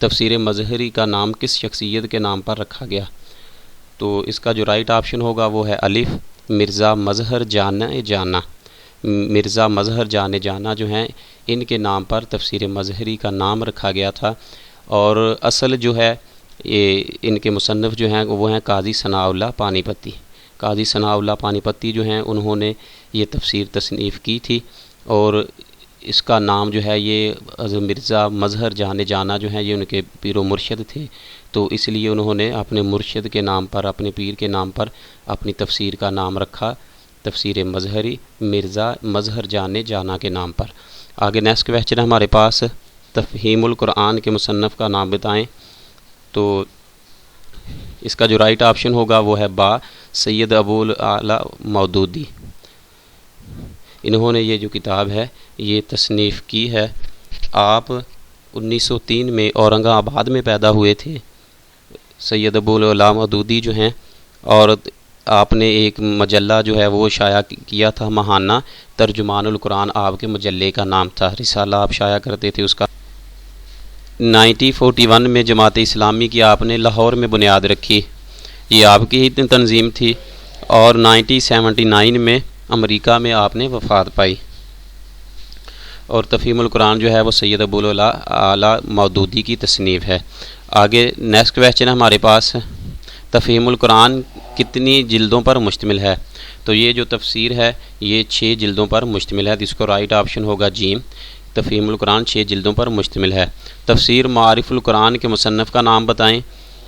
تفسیر مظہری کا نام کس شخصیت کے نام پر رکھا گیا؟ تو اس کا جو رائٹ آپشن ہوگا وہ ہے الف، مرزا مظہر جانے جانا۔ مرزا مظہر جانے جانا جو ہیں ان کے نام پر تفسیر مظہری کا نام رکھا گیا تھا، اور اصل جو ہے یہ ان کے مصنف جو ہیں وہ ہیں قاضی ثناء اللہ پانی پتی۔ قاضی ثناء اللہ پانی پتی جو ہیں انہوں نے یہ تفسیر تصنیف کی تھی، اور اس کا نام جو ہے یہ مرزا مظہر جانے جانا جو ہیں یہ ان کے پیر و مرشد تھے، تو اس لیے انہوں نے اپنے مرشد کے نام پر، اپنے پیر کے نام پر اپنی تفسیر کا نام رکھا تفسیر مظہری، مرزا مظہر جانے جانا کے نام پر۔ آگے نیکسٹ کویسچن ہے ہمارے پاس، تفہیم القرآن کے مصنف کا نام بتائیں۔ تو اس کا جو رائٹ آپشن ہوگا وہ ہے با، سید ابو الاعلیٰ مودودی۔ انہوں نے یہ جو کتاب ہے یہ تصنیف کی ہے۔ آپ 1903 میں اورنگ آباد میں پیدا ہوئے تھے سید ابو الاعلیٰ مودودی جو ہیں، اور آپ نے ایک مجلہ جو ہے وہ شائع کیا تھا ماہانہ، ترجمان القرآن آپ کے مجلے کا نام تھا، رسالہ آپ شائع کرتے تھے اس کا۔ 1941 میں جماعت اسلامی کی آپ نے لاہور میں بنیاد رکھی، یہ آپ کی ہی تنظیم تھی، اور 1979 میں امریکہ میں آپ نے وفات پائی۔ اور تفہیم القرآن جو ہے وہ سید ابو الاعلیٰ مودودی کی تصنیف ہے۔ آگے نیکسٹ کویسچن ہے ہمارے پاس، تفہیم القرآن کتنی جلدوں پر مشتمل ہے؟ تو یہ جو تفسیر ہے یہ 6 جلدوں پر مشتمل ہے، جس کو رائٹ آپشن ہوگا جیم۔ تفہیم القرآن 6 جلدوں پر مشتمل ہے۔ تفسیر معارف القرآن کے مصنف کا نام بتائیں۔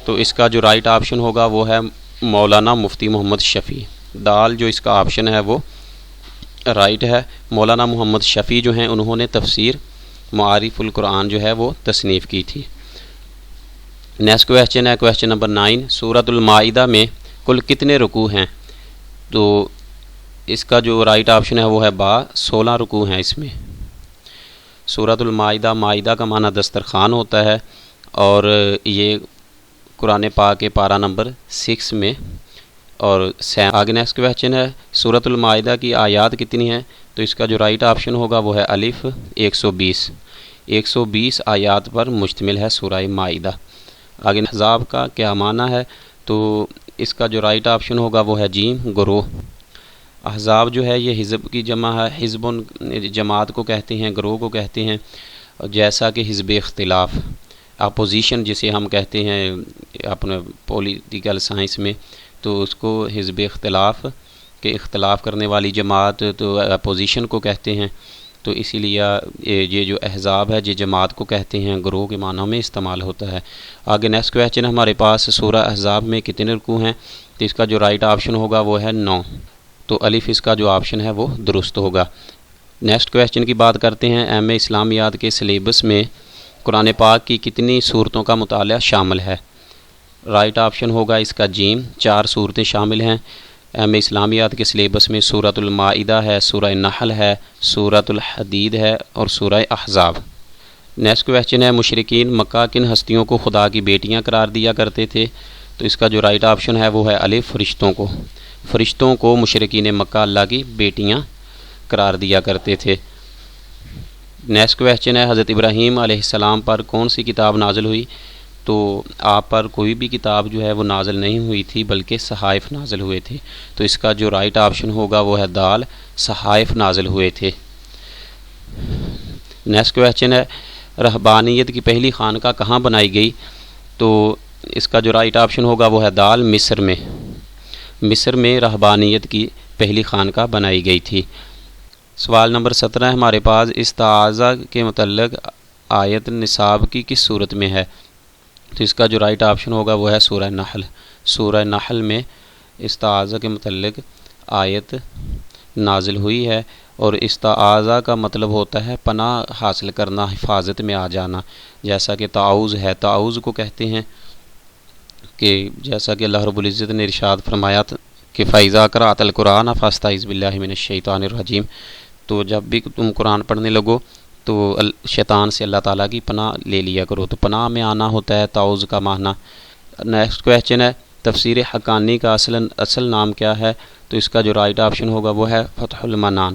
تو اس کا جو رائٹ آپشن ہوگا وہ ہے مولانا مفتی محمد شفیع۔ دال جو اس کا آپشن ہے وہ رائٹ ہے۔ مولانا محمد شفیع جو ہیں انہوں نے تفسیر معارف القرآن جو ہے وہ تصنیف کی تھی۔ نیکسٹ کویسچن ہے کویسچن نمبر 9، سورۃ المائدہ میں کل کتنے رکوع ہیں؟ تو اس کا جو رائٹ آپشن ہے وہ ہے با، 16 رکوع ہیں اس میں۔ سورۃ المائدہ، مائدہ کا معنی دسترخوان ہوتا ہے، اور یہ قرآن پاک کے پارہ نمبر 6 میں اور آگے نیکسٹ کویسچن ہے، سورۃ المائدہ کی آیات کتنی ہیں؟ تو اس کا جو رائٹ آپشن ہوگا وہ ہے الف، 120۔ 120 آیات پر مشتمل ہے سورہ مائدہ۔ آگے احزاب کا کیا معنی ہے؟ تو اس کا جو رائٹ آپشن ہوگا وہ ہے جیم، گروہ۔ احزاب جو ہے یہ حزب کی جمع ہے، حزب جماعت کو کہتے ہیں، گروہ کو کہتے ہیں، جیسا کہ حزب اختلاف، اپوزیشن جسے ہم کہتے ہیں اپنے پولیٹیکل سائنس میں، تو اس کو حزب اختلاف کے اختلاف کرنے والی جماعت تو اپوزیشن کو کہتے ہیں، تو اسی لیے یہ جو احزاب ہے یہ جماعت کو کہتے ہیں، گروہ کے معنوں میں استعمال ہوتا ہے۔ آگے نیکسٹ کویسچن ہمارے پاس، سورہ احزاب میں کتنے رکوع ہیں؟ تو اس کا جو رائٹ آپشن ہوگا وہ ہے 9، تو الف اس کا جو آپشن ہے وہ درست ہوگا۔ نیکسٹ کویسچن کی بات کرتے ہیں، ایم اے اسلامیات کے سلیبس میں قرآن پاک کی کتنی صورتوں کا مطالعہ شامل ہے؟ رائٹ آپشن ہوگا اس کا جیم، 4 صورتیں شامل ہیں ایم اے اسلامیات کے سلیبس میں۔ سورۃ المائدہ ہے، سورہ نحل ہے، سورۃ الحدید ہے، اور سورہ احزاب۔ نیکسٹ کویسچن ہے، مشرکین مکہ کن ہستیوں کو خدا کی بیٹیاں قرار دیا کرتے تھے؟ تو اس کا جو رائٹ آپشن ہے وہ ہے الف، فرشتوں کو۔ فرشتوں کو مشرکین مکہ اللہ کی بیٹیاں قرار دیا کرتے تھے۔ نیکسٹ کویسچن ہے، حضرت ابراہیم علیہ السلام پر کون سی کتاب نازل ہوئی؟ تو آپ پر کوئی بھی کتاب جو ہے وہ نازل نہیں ہوئی تھی، بلکہ صحائف نازل ہوئے تھے، تو اس کا جو رائٹ آپشن ہوگا وہ ہے دال، صحائف نازل ہوئے تھے۔ نیکسٹ کویسچن ہے، رہبانیت کی پہلی خانقاہ کہاں بنائی گئی؟ تو اس کا جو رائٹ آپشن ہوگا وہ ہے دال، مصر میں۔ مصر میں رہبانیت کی پہلی خانقاہ بنائی گئی تھی۔ سوال نمبر 17 ہمارے پاس، استعاذہ کے متعلق آیت نصاب کی کس صورت میں ہے؟ تو اس کا جو رائٹ آپشن ہوگا وہ ہے سورہ نحل۔ سورہ نحل میں استعاذہ کے متعلق آیت نازل ہوئی ہے، اور استعاذہ کا مطلب ہوتا ہے پناہ حاصل کرنا، حفاظت میں آ جانا، جیسا کہ تعوذ ہے، تعوذ کو کہتے ہیں کہ جیسا کہ اللہ رب العزت نے ارشاد فرمایا کہ فَإِذَا قَرَأْتَ الْقُرْآنَ فَاسْتَعِذْ بِاللَّهِ مِنَ الشَّيْطَانِ الرَّجِيمِ، تو جب بھی تم قرآن پڑھنے لگو تو شیطان سے اللہ تعالیٰ کی پناہ لے لیا کرو، تو پناہ میں آنا ہوتا ہے تعوذ کا معنی۔ نیکسٹ کویسچن ہے، تفسیر حقانی کا اصل نام کیا ہے؟ تو اس کا جو رائٹ آپشن ہوگا وہ ہے فتح المنان۔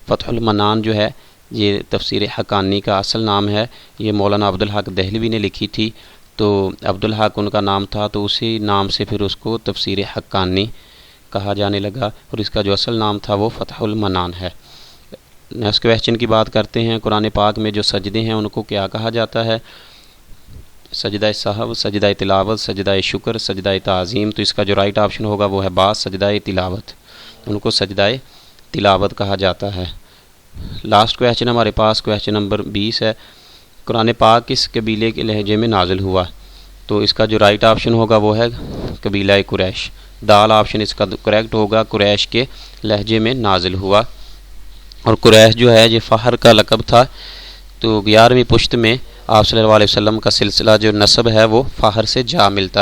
فتح المنان جو ہے یہ تفسیر حقانی کا اصل نام ہے، یہ مولانا عبدالحق دہلوی نے لکھی تھی، تو عبدالحق ان کا نام تھا، تو اسی نام سے پھر اس کو تفسیر حقانی کہا جانے لگا، اور اس کا جو اصل نام تھا وہ فتح المنان ہے۔ نیکسٹ کویسچن کی بات کرتے ہیں، قرآن پاک میں جو سجدے ہیں ان کو کیا کہا جاتا ہے؟ سجدہ سہو، سجدہ تلاوت، سجدہ شکر، سجدہ تعظیم، تو اس کا جو رائٹ آپشن ہوگا وہ ہے با، سجدہ تلاوت، ان کو سجدہ تلاوت کہا جاتا ہے۔ لاسٹ کویسچن ہمارے پاس کویسچن نمبر 20 ہے، قرآن پاک کس قبیلے کے لہجے میں نازل ہوا؟ تو اس کا جو رائٹ آپشن ہوگا وہ ہے قبیلہ قریش، دال آپشن اس کا کریکٹ ہوگا، قریش کے لہجے میں نازل ہوا۔ اور قریش جو ہے یہ فخر کا لقب تھا، تو 11ویں پشت میں آپ صلی اللہ علیہ وسلم کا سلسلہ جو نسب ہے وہ فخر سے جا ملتا ہے۔